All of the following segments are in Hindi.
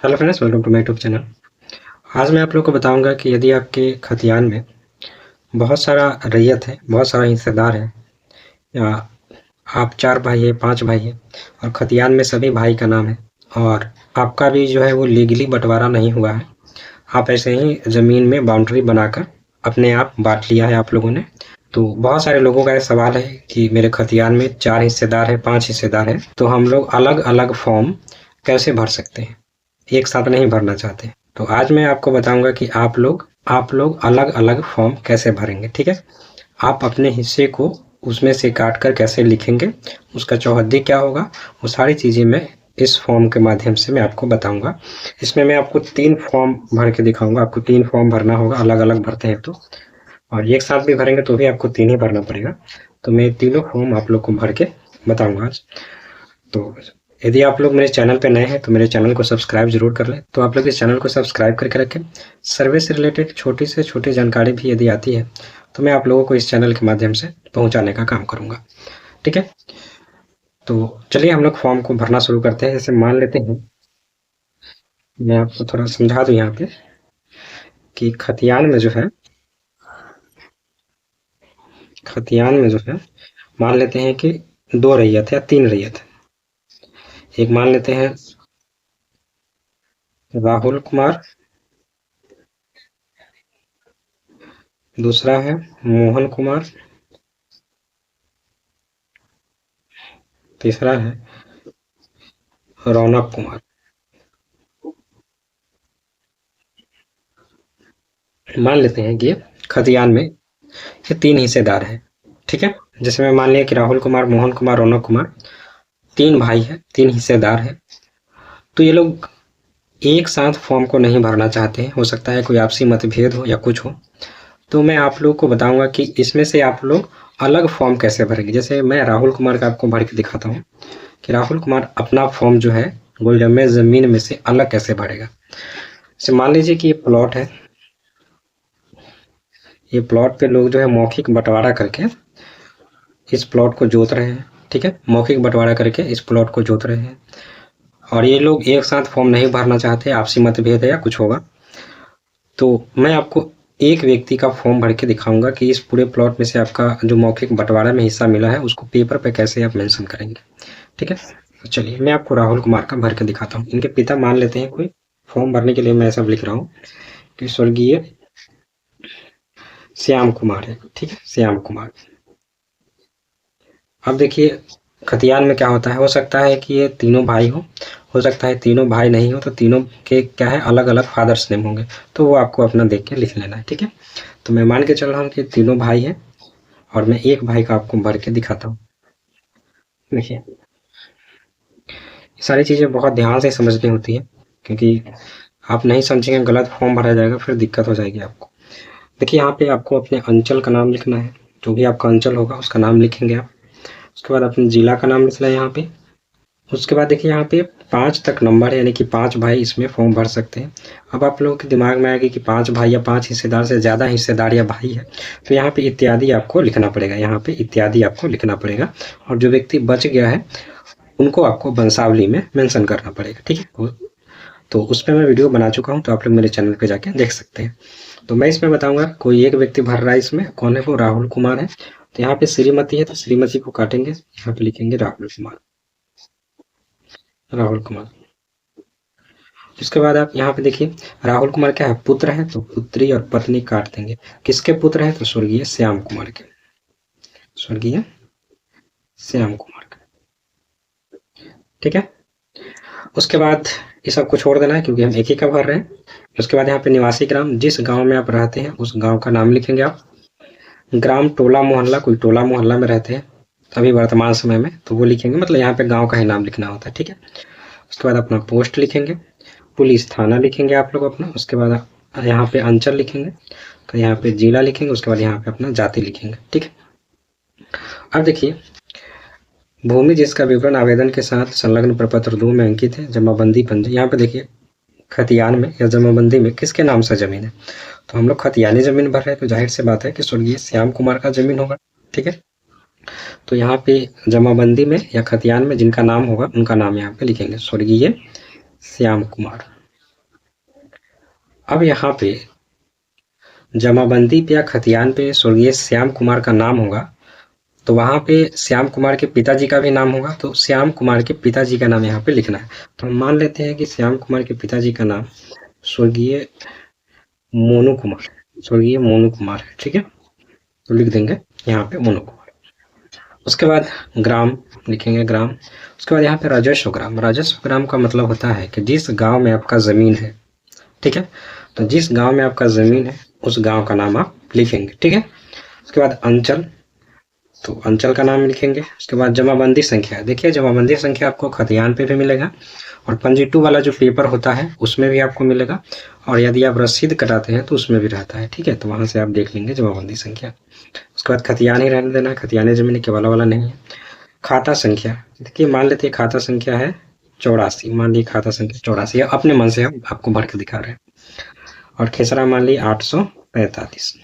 Hello friends, welcome to my YouTube channel. आज मैं आप लोगों को बताऊंगा कि यदि आपके खतियान में बहुत सारा रैयत है, बहुत सारा हिस्सेदार है, या आप 4 भाई हैं, 5 भाई हैं और खतियान में सभी भाई का नाम है और आपका भी जो है वो लीगली बंटवारा नहीं हुआ है, आप ऐसे ही ज़मीन में बाउंड्री बनाकर अपने आप बांट लिया है आप लोगों ने। तो बहुत सारे लोगों का ये सवाल है कि मेरे खतियान में 4 हिस्सेदार है, 5 हिस्सेदार है, तो हम लोग अलग अलग फॉर्म कैसे भर सकते हैं, एक साथ नहीं भरना चाहते। तो आज मैं आपको बताऊंगा कि आप लोग अलग अलग फॉर्म कैसे भरेंगे। ठीक है, आप अपने हिस्से को उसमें से काट कर कैसे लिखेंगे, उसका चौहद्दी क्या होगा, वो सारी चीज़ें मैं इस फॉर्म के माध्यम से मैं आपको बताऊंगा। इसमें मैं आपको 3 फॉर्म भर के दिखाऊंगा। आपको 3 फॉर्म भरना होगा, अलग अलग भरते हैं तो, और एक साथ भी भरेंगे तो भी आपको 3 ही भरना पड़ेगा। तो मैं तीनों फॉर्म आप लोग को भर के बताऊंगा आज। तो यदि आप लोग मेरे चैनल पे नए हैं तो मेरे चैनल को सब्सक्राइब जरूर कर लें। तो आप लोग इस चैनल को सब्सक्राइब करके रखें। सर्वे से रिलेटेड छोटी से छोटी जानकारी भी यदि आती है तो मैं आप लोगों को इस चैनल के माध्यम से पहुंचाने का काम करूंगा। ठीक है, तो चलिए हम लोग फॉर्म को भरना शुरू करते हैं। जैसे मान लेते हैं, मैं आपको थोड़ा समझा दूं यहाँ पे कि खतियान में जो है मान लेते हैं कि 2 रैयत है या 3 रैयत है। एक मान लेते हैं राहुल कुमार, दूसरा है मोहन कुमार, तीसरा है रौनक कुमार। मान लेते हैं कि खतियान में ये 3 हिस्सेदार हैं। ठीक है, जैसे मैं मान लिया कि राहुल कुमार, मोहन कुमार, रौनक कुमार 3 भाई हैं, 3 हिस्सेदार हैं। तो ये लोग एक साथ फॉर्म को नहीं भरना चाहते हैं, हो सकता है कोई आपसी मतभेद हो या कुछ हो। तो मैं आप लोग को बताऊंगा कि इसमें से आप लोग अलग फॉर्म कैसे भरेंगे। जैसे मैं राहुल कुमार का आपको भर के दिखाता हूँ कि राहुल कुमार अपना फॉर्म जो है गुलजमे ज़मीन में से अलग कैसे भरेगा। जैसे मान लीजिए कि ये प्लॉट है, ये प्लॉट पे लोग जो है मौखिक बंटवारा करके इस प्लॉट को जोत रहे हैं। ठीक है, मौखिक बंटवारा करके इस प्लॉट को जोत रहे हैं और ये लोग एक साथ फॉर्म नहीं भरना चाहते, आपसी मतभेद है या कुछ होगा। तो मैं आपको एक व्यक्ति का फॉर्म भर के दिखाऊंगा कि इस पूरे प्लॉट में से आपका जो मौखिक बंटवारा में हिस्सा मिला है उसको पेपर पे कैसे आप मेंशन करेंगे। ठीक है, तो चलिए मैं आपको राहुल कुमार का भर के दिखाता हूँ। इनके पिता मान लेते हैं कोई, फॉर्म भरने के लिए मैं सब लिख रहा हूँ कि स्वर्गीय श्याम कुमार है। ठीक है, श्याम कुमार। अब देखिए खतियान में क्या होता है, हो सकता है कि ये तीनों भाई हो सकता है तीनों भाई नहीं हो, तो तीनों के क्या है अलग अलग फादर्स नेम होंगे, तो वो आपको अपना देख के लिख लेना है। ठीक है, तो मैं मान के चल रहा हूँ कि तीनों भाई हैं और मैं एक भाई का आपको भर के दिखाता हूँ। देखिए ये सारी चीज़ें बहुत ध्यान से समझनी होती है, क्योंकि आप नहीं समझेंगे गलत फॉर्म भरा जाएगा, फिर दिक्कत हो जाएगी आपको। देखिए यहाँ पे आपको अपने अंचल का नाम लिखना है, जो भी आपका अंचल होगा उसका नाम लिखेंगे आप। उसके बाद अपने जिला का नाम लिखना है यहाँ पे। उसके बाद देखिए यहाँ पे 5 तक नंबर है, यानी कि 5 भाई इसमें फॉर्म भर सकते हैं। अब आप लोगों के दिमाग में आएगी कि 5 भाई या 5 हिस्सेदार से ज़्यादा हिस्सेदार या भाई है, तो यहाँ पे इत्यादि आपको लिखना पड़ेगा, यहाँ पे इत्यादि आपको लिखना पड़ेगा। और जो व्यक्ति बच गया है उनको आपको वंशावली में मेंशन करना पड़ेगा। ठीक है, तो उस पर मैं वीडियो बना चुका हूँ, तो आप लोग मेरे चैनल पे जाके देख सकते हैं। तो मैं इसमें बताऊंगा कोई एक व्यक्ति भर रहा है, इसमें कौन है, वो राहुल कुमार है। तो यहाँ पे श्रीमती है, तो श्रीमती को काटेंगे, यहाँ पे लिखेंगे राहुल कुमार, राहुल कुमार। उसके बाद आप यहाँ पे देखिए राहुल कुमार क्या है, पुत्र है, तो पुत्री और पत्नी काट देंगे। किसके पुत्र हैं, तो स्वर्गीय श्याम कुमार के, स्वर्गीय श्याम कुमार के। ठीक है, उसके बाद ये सबको छोड़ देना है क्योंकि हम एक ही का भर रहे हैं। उसके बाद यहाँ पे निवासी ग्राम, जिस गांव में आप रहते हैं उस गांव का नाम लिखेंगे आप। ग्राम, टोला, मोहल्ला, कोई टोला मोहल्ला में रहते हैं अभी वर्तमान समय में, तो वो लिखेंगे, मतलब यहाँ पे गांव का ही नाम लिखना होता है। ठीक है, उसके बाद अपना पोस्ट लिखेंगे, पुलिस थाना लिखेंगे आप लोग अपना। उसके बाद यहाँ पे अंचल लिखेंगे, तो यहाँ पे जिला लिखेंगे, उसके बाद यहाँ पे अपना जाति लिखेंगे। ठीक है, अब देखिए भूमि जिसका विवरण आवेदन के साथ संलग्न प्रपत्र 2 में अंकित है, जमाबंदी पंजी। यहाँ पे देखिए खतियान में या जमाबंदी में किसके नाम से जमीन है, तो हम लोग खतियानी जमीन भर रहे हैं, तो जाहिर सी बात है कि स्वर्गीय श्याम कुमार का जमीन होगा। ठीक है, तो यहाँ पे जमाबंदी में या खतियान में जिनका नाम होगा उनका नाम यहाँ पे लिखेंगे, स्वर्गीय श्याम कुमार। अब यहाँ पे जमाबंदी पे या खतियान पे स्वर्गीय श्याम कुमार का नाम होगा, तो वहाँ पे श्याम कुमार के पिताजी का भी नाम होगा, तो श्याम कुमार के पिताजी का नाम यहाँ पे लिखना है। तो हम मान लेते हैं कि श्याम कुमार के पिताजी का नाम स्वर्गीय मोनू कुमार है, ठीक है। तो लिख देंगे यहाँ पे मोनू कुमार। उसके बाद ग्राम लिखेंगे, ग्राम। उसके बाद यहाँ पे राजस्व ग्राम का मतलब होता है कि जिस गांव में आपका ज़मीन है, ठीक है, तो जिस गांव में आपका ज़मीन है उस गांव का नाम आप लिखेंगे, ठीक है। उसके बाद अंचल, तो अंचल का नाम लिखेंगे। उसके बाद जमाबंदी संख्या, देखिए जमाबंदी संख्या आपको खतियान पे भी मिलेगा और पंजीटू वाला जो पेपर होता है उसमें भी आपको मिलेगा, और यदि आप रसीद कटाते हैं तो उसमें भी रहता है, ठीक है। तो वहाँ से आप देख लेंगे जमाबंदी संख्या। उसके बाद खतियान ही रहने देना, खतियानी जमीन केवल वाला नहीं है। खाता संख्या, देखिए मान लेते हैं खाता संख्या है 84, मान लीजिए खाता संख्या 84 है, अपने मन से हम आपको भर के दिखा रहे हैं। और खेसरा मान ली 845।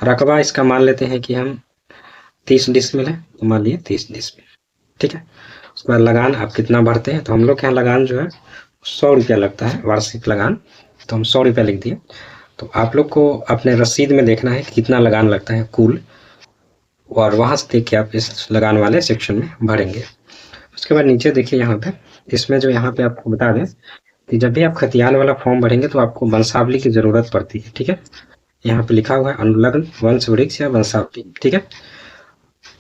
रकबा इसका मान लेते हैं कि हम 30 डिसमिल है, तो मान लिए 30 डिसमिल, ठीक है। उसके बाद लगान आप कितना भरते हैं, तो हम लोग के यहाँ लगान जो है 100 रुपया लगता है, वार्षिक लगान, तो हम 100 रुपया लिख दिए। तो आप लोग को अपने रसीद में देखना है कि कितना लगान लगता है कुल, और वहाँ से देख के आप इस लगान वाले सेक्शन में भरेंगे। उसके बाद नीचे देखिए यहाँ पे, इसमें जो यहाँ पे आपको बता दें कि जब भी आप खतियान वाला फॉर्म भरेंगे तो आपको वंशावली की ज़रूरत पड़ती है, ठीक है। यहाँ पे लिखा हुआ है अनुलग्न वंश वृक्ष या वंशावली, ठीक है।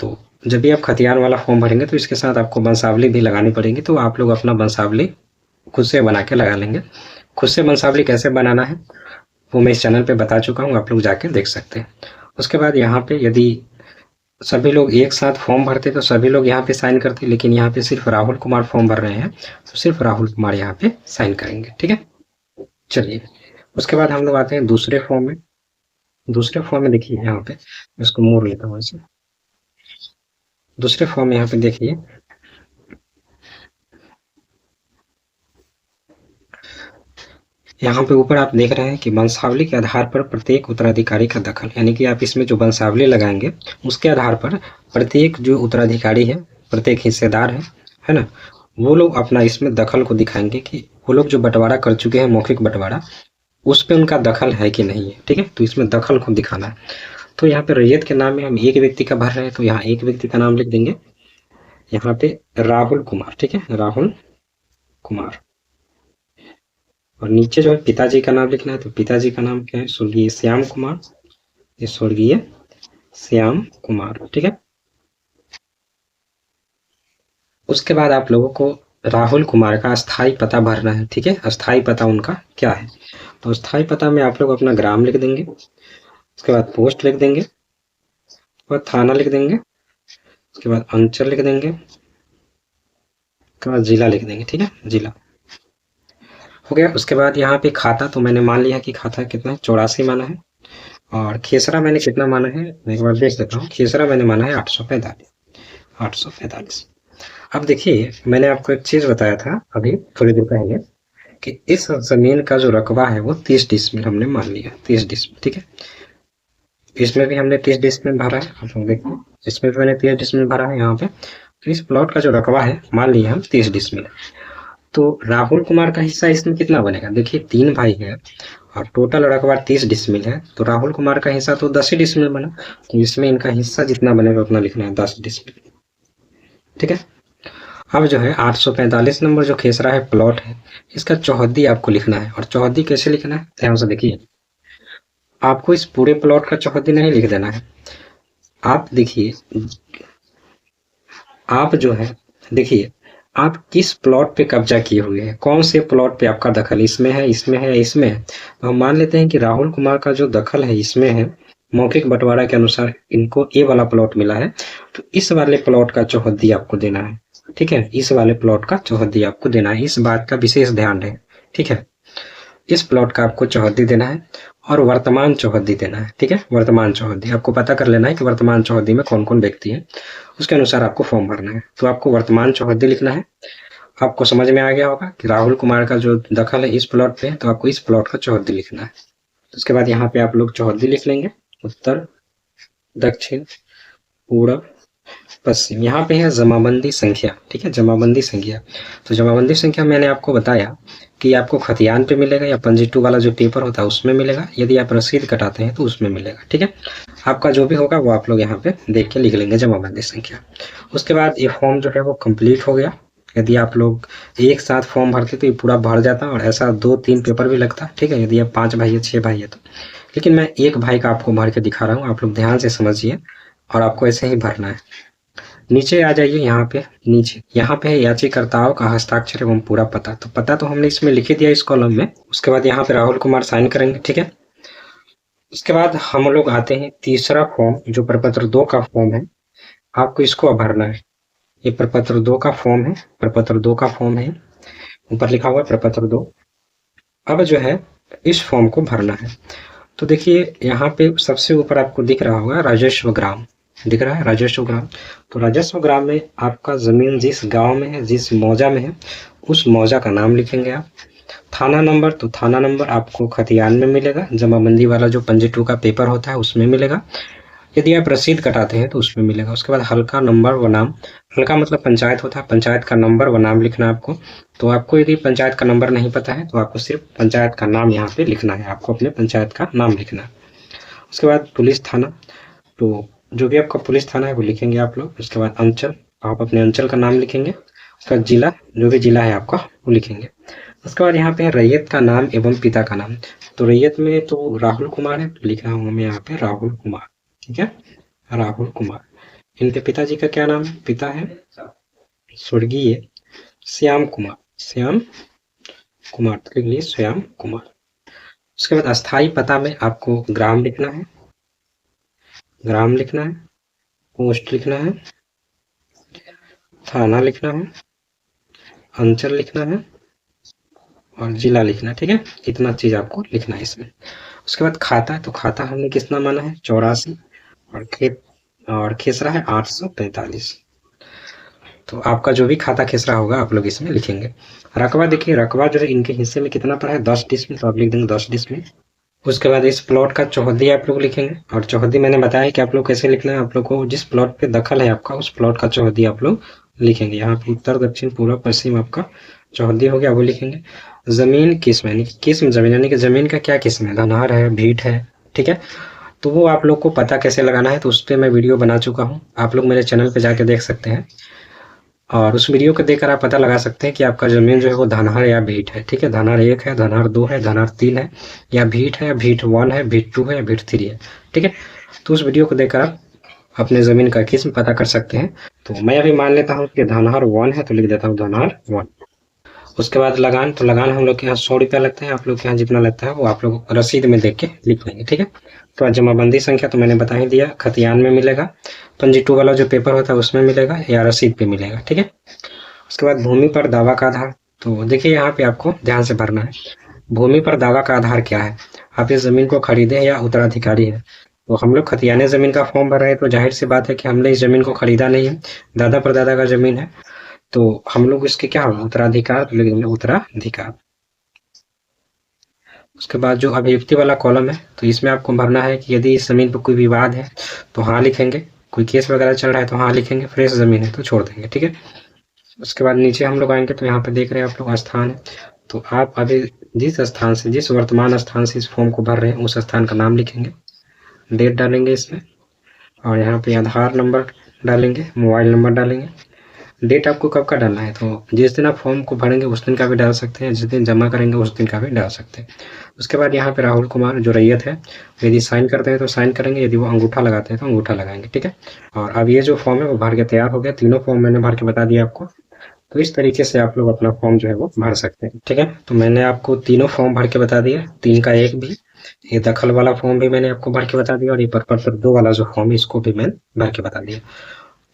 तो जब भी आप खतियान वाला फॉर्म भरेंगे तो इसके साथ आपको वंशावली भी लगानी पड़ेगी, तो आप लोग अपना वंशावली खुद से बना के लगा लेंगे। खुद से वंशावली कैसे बनाना है वो मैं इस चैनल पे बता चुका हूँ, आप लोग जाके देख सकते हैं। उसके बाद यहाँ पे यदि सभी लोग एक साथ फॉर्म भरते तो सभी लोग यहाँ पे साइन करते, लेकिन यहाँ पे सिर्फ राहुल कुमार फॉर्म भर रहे हैं, तो सिर्फ राहुल कुमार यहाँ पे साइन करेंगे, ठीक है। चलिए, उसके बाद हम लोग आते हैं दूसरे फॉर्म में। दूसरे फॉर्म में देखिए यहाँ पे, इसको मोड़ लेता हूँ ऐसे। दूसरे फॉर्म में यहाँ पे देखिए, यहाँ पे ऊपर आप देख रहे हैं कि वंशावली के आधार पर प्रत्येक उत्तराधिकारी का दखल, यानी कि आप इसमें जो वंशावली लगाएंगे उसके आधार पर प्रत्येक जो उत्तराधिकारी है, प्रत्येक हिस्सेदार है ना, वो लोग अपना इसमें दखल को दिखाएंगे कि वो लोग जो बंटवारा कर चुके हैं, मौखिक बंटवारा, उस पर उनका दखल है कि नहीं है, ठीक है। तो इसमें दखल को दिखाना है। तो यहाँ पे रैयत के नाम में हम एक व्यक्ति का भर रहे हैं, तो यहाँ एक व्यक्ति का नाम लिख देंगे, यहाँ पे राहुल कुमार, ठीक है, राहुल कुमार। और नीचे जो है पिताजी का नाम लिखना है, तो पिताजी का नाम क्या है, स्वर्गीय श्याम कुमार, ये स्वर्गीय श्याम कुमार, ठीक है। उसके बाद आप लोगों को राहुल कुमार का अस्थाई पता भरना है, ठीक है। अस्थाई पता उनका क्या है, तो अस्थाई पता में आप लोग अपना ग्राम लिख देंगे, उसके बाद पोस्ट लिख देंगे, उसके बाद थाना लिख देंगे, उसके बाद अंचल लिख देंगे, उसके बाद जिला लिख देंगे, ठीक है, जिला हो गया। उसके बाद यहाँ पे खाता, तो मैंने मान लिया कि खाता कितना है, 84 माना है। और खेसरा मैंने कितना माना है, मैं एक बार देख लेता हूँ। खेसरा मैंने माना है 845। अब देखिए, मैंने आपको एक चीज बताया था अभी थोड़ी देर पहले कि इस जमीन का जो रकबा है वो 30 डिसमिल हमने मान लिया, 30 डिसमिल, ठीक है। इसमें भी हमने 30 डिसमिल भरा है, आप लोग देखिए, इसमें भी मैंने 30 डिसमिल भरा है यहाँ पे। तो इस प्लॉट का जो रकबा है मान लिया हम 30 डिसमिल। तो राहुल कुमार का हिस्सा इसमें कितना बनेगा, देखिए 3 भाई है और टोटल रकबा 30 डिसमिल है, तो राहुल कुमार का हिस्सा तो 10 ही डिसमिल बना, तो इसमें इनका हिस्सा जितना बनेगा उतना लिखना है, 10 डिसमिल, ठीक है। अब जो है 845 नंबर जो खेसरा है प्लॉट है, इसका चौहद्दी आपको लिखना है। और चौहद्दी कैसे लिखना है, ध्यान से देखिए, आपको इस पूरे प्लॉट का चौहद्दी नहीं लिख देना है। आप देखिए, आप जो है देखिए, आप किस प्लॉट पे कब्जा किए हुए हैं, कौन से प्लॉट पे आपका दखल, इसमें है, इसमें है, इसमें है। तो हम मान लेते हैं कि राहुल कुमार का जो दखल है इसमें है, मौखिक बंटवारा के अनुसार इनको ए वाला प्लॉट मिला है, तो इस वाले प्लॉट का चौहद्दी आपको देना है, ठीक है। इस वाले प्लॉट का चौहद्दी आपको देना है, इस बात का विशेष ध्यान रहे, ठीक है। इस प्लॉट का आपको चौहद्दी देना है और वर्तमान चौहद्दी देना है, ठीक है। वर्तमान चौहद्दी आपको पता कर लेना है कि वर्तमान चौहद्दी में कौन कौन व्यक्ति है, उसके अनुसार आपको फॉर्म भरना है। तो आपको वर्तमान चौहद्दी लिखना है। आपको समझ में आ गया होगा कि राहुल कुमार का जो दखल है इस प्लॉट पे, तो आपको इस प्लॉट का चौहद्दी लिखना है। उसके बाद यहाँ पे आप लोग चौहद्दी लिख लेंगे, उत्तर, दक्षिण, पूर्व, पश्चिम। यहाँ पे है जमाबंदी संख्या, ठीक है, जमाबंदी संख्या। तो जमाबंदी संख्या मैंने आपको बताया कि आपको खतियान पे मिलेगा या पंजी-2 वाला जो पेपर होता है उसमें मिलेगा, यदि आप रसीद कटाते हैं तो उसमें मिलेगा, ठीक है। आपका जो भी होगा वो आप लोग यहाँ पे देख के लिख लेंगे जमाबंदी संख्या। उसके बाद ये फॉर्म जो है वो कंप्लीट हो गया। यदि आप लोग एक साथ फॉर्म भरते तो ये पूरा भर जाता और ऐसा 2-3 पेपर भी लगता, ठीक है, यदि आप 5 भाई है 6 भाई है तो। लेकिन मैं एक भाई का आपको भर के दिखा रहा हूँ, आप लोग ध्यान से समझिए और आपको ऐसे ही भरना है। नीचे आ जाइए, यहाँ पे नीचे यहाँ पे है याचिकाकर्ताओं का हस्ताक्षर एवं पूरा पता। तो पता तो हमने इसमें लिख ही दिया इस कॉलम में। उसके बाद यहाँ पे राहुल कुमार साइन करेंगे, ठीक है। उसके बाद हम लोग आते हैं तीसरा फॉर्म, जो प्रपत्र 2 का फॉर्म है, आपको इसको भरना है। ये प्रपत्र 2 का फॉर्म है, प्रपत्र 2 का फॉर्म है, ऊपर लिखा हुआ है प्रपत्र 2। अब जो है इस फॉर्म को भरना है। तो देखिए यहाँ पे सबसे ऊपर आपको दिख रहा होगा राजस्व ग्राम, दिख रहा है राजस्व ग्राम। तो राजस्व ग्राम में आपका जमीन जिस गांव में है, जिस मौजा में है, उस मौजा का नाम लिखेंगे आप। थाना नंबर, तो थाना नंबर आपको खतियान में मिलेगा, जमाबंदी वाला जो पंजी-2 का पेपर होता है उसमें मिलेगा। यदि आप रसीद कटाते हैं तो उसमें मिलेगा। उसके बाद हल्का नंबर व नाम, हल्का मतलब पंचायत होता है, पंचायत का नंबर व नाम लिखना है आपको। तो आपको यदि पंचायत का नंबर नहीं पता है तो आपको सिर्फ पंचायत का नाम यहाँ पे लिखना है, आपको अपने पंचायत का नाम लिखना है। उसके बाद पुलिस थाना, तो जो भी आपका पुलिस थाना है वो लिखेंगे आप लोग। उसके बाद अंचल, आप अपने अंचल का नाम लिखेंगे। उसका जिला, जो भी जिला है आपका वो लिखेंगे। उसके बाद यहाँ पे है रैयत का नाम एवं पिता का नाम। तो रैयत में तो राहुल कुमार है, तो लिख रहा हूँ मैं यहाँ पे राहुल कुमार, ठीक है, राहुल कुमार। इनके पिताजी का क्या नाम है? पिता है स्वर्गीय श्याम कुमार, श्याम कुमार, तो लिख लीजिए श्याम कुमार। उसके बाद अस्थाई पता में आपको ग्राम लिखना है, ग्राम लिखना है, पोस्ट लिखना है, थाना लिखना है, अंचल लिखना है और जिला लिखना है, ठीक है। इतना चीज आपको लिखना है इसमें। उसके बाद खाता, तो खाता हमने कितना माना है 84 और खेत और खेसरा है 845। तो आपका जो भी खाता खेसरा होगा आप लोग इसमें लिखेंगे। रकबा देखिए, रकबा जो है इनके हिस्से में कितना पड़ा है 10 डिसमिल, तो आप लिख देंगे 10 डिसमिल। उसके बाद इस प्लॉट का चौहद्दी आप लोग लिखेंगे, और चौहद्दी मैंने बताया कि आप लोग कैसे लिखना है। आप लोग को जिस प्लॉट पे दखल है आपका उस प्लॉट का चौहद्दी आप लोग लिखेंगे। यहाँ पे उत्तर दक्षिण पूर्व पश्चिम आपका चौहद्दी हो गया, वो लिखेंगे। जमीन किस्म, यानी कि किस्म जमीन, यानी कि जमीन का क्या किस्म है, धनहर है, भीट है, ठीक है। तो वो आप लोग को पता कैसे लगाना है, तो उस पर मैं वीडियो बना चुका हूँ, आप लोग मेरे चैनल पे जाके देख सकते हैं और उस वीडियो को देखकर आप पता लगा सकते हैं कि आपका जमीन जो है वो धनहर या भीट है, ठीक है। धनहर 1 है, धनहर 2 है, धनहर 3 है, या भीट है, भीट 1 है, भीट 2 है या भीट 3 है, ठीक है। तो उस वीडियो को देखकर आप अपने जमीन का किस्म पता कर सकते हैं। तो मैं अभी मान लेता हूँ कि धनहर 1 है, तो लिख देता हूँ धनहर 1। उसके बाद लगान, तो लगान हम लोग के यहाँ 100 रुपया लगता है, आप लोग के यहाँ जितना लगता है वो आप लोग रसीद में देख के लिख लेंगे, ठीक है। तो जमाबंदी संख्या तो मैंने बता ही दिया, खतियान में मिलेगा, पंजी-2 वाला जो पेपर होता है उसमें मिलेगा या रसीद पे मिलेगा, ठीक है। उसके बाद भूमि पर दावा का आधार, तो देखिए यहाँ पे आपको ध्यान से भरना है। भूमि पर दावा का आधार क्या है, आप इस जमीन को खरीदे या उत्तराधिकारी है। तो हम लोग खतियाने जमीन का फॉर्म भर रहे हैं, तो जाहिर सी बात है कि हमने इस जमीन को खरीदा नहीं है, दादा परदादा का जमीन है, तो हम लोग इसके क्या होगा उत्तराधिकार, तो लिख देंगे उत्तराधिकार। उसके बाद जो अभियुक्ति वाला कॉलम है, तो इसमें आपको भरना है कि यदि इस जमीन पर कोई विवाद है तो हाँ लिखेंगे, कोई केस वगैरह चल रहा है तो हाँ लिखेंगे, फ्रेश जमीन है तो छोड़ देंगे, ठीक है। उसके बाद नीचे हम लोग आएंगे तो यहाँ पे देख रहे हैं आप लोग स्थान है, तो आप अभी जिस स्थान से, जिस वर्तमान स्थान से इस फॉर्म को भर रहे हैं उस स्थान का नाम लिखेंगे, डेट डालेंगे इसमें, और यहाँ पे आधार नंबर डालेंगे, मोबाइल नंबर डालेंगे। डेट आपको कब का डालना है, तो जिस दिन आप फॉर्म को भरेंगे उस दिन का भी डाल सकते हैं, जिस दिन जमा करेंगे उस दिन का भी डाल सकते हैं। उसके बाद यहाँ पे राहुल कुमार जो रैयत है, यदि साइन करते हैं तो साइन करेंगे, यदि वो अंगूठा लगाते हैं तो अंगूठा लगाएंगे, ठीक है। और अब ये जो फॉर्म है वो भर के तैयार हो गया, तीनों फॉर्म मैंने भर के बता दिया आपको। तो इस तरीके से आप लोग अपना फॉर्म जो है वो भर सकते हैं, ठीक है। तो मैंने आपको तीनों फॉर्म भर के बता दिया, 3 का 1 भी, ये दखल वाला फॉर्म भी मैंने आपको भर के बता दिया, और ये प्रपत्र 2 वाला जो फॉर्म है इसको भी मैंने भर के बता दिया।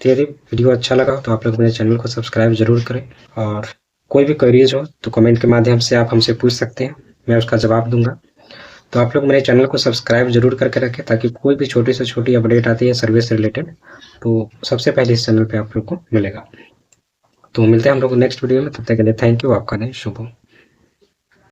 तो यदि वीडियो अच्छा लगा तो आप लोग मेरे चैनल को सब्सक्राइब जरूर करें, और कोई भी क्वेरीज हो तो कमेंट के माध्यम से आप हमसे पूछ सकते हैं, मैं उसका जवाब दूंगा। तो आप लोग मेरे चैनल को सब्सक्राइब जरूर करके रखें, ताकि कोई भी छोटी से छोटी अपडेट आती है सर्विस से रिलेटेड तो सबसे पहले इस चैनल पे आप लोग को मिलेगा। तो मिलते हैं हम लोग नेक्स्ट वीडियो में, तब तक के लिए थैंक यू, आपका दिन शुभ हो।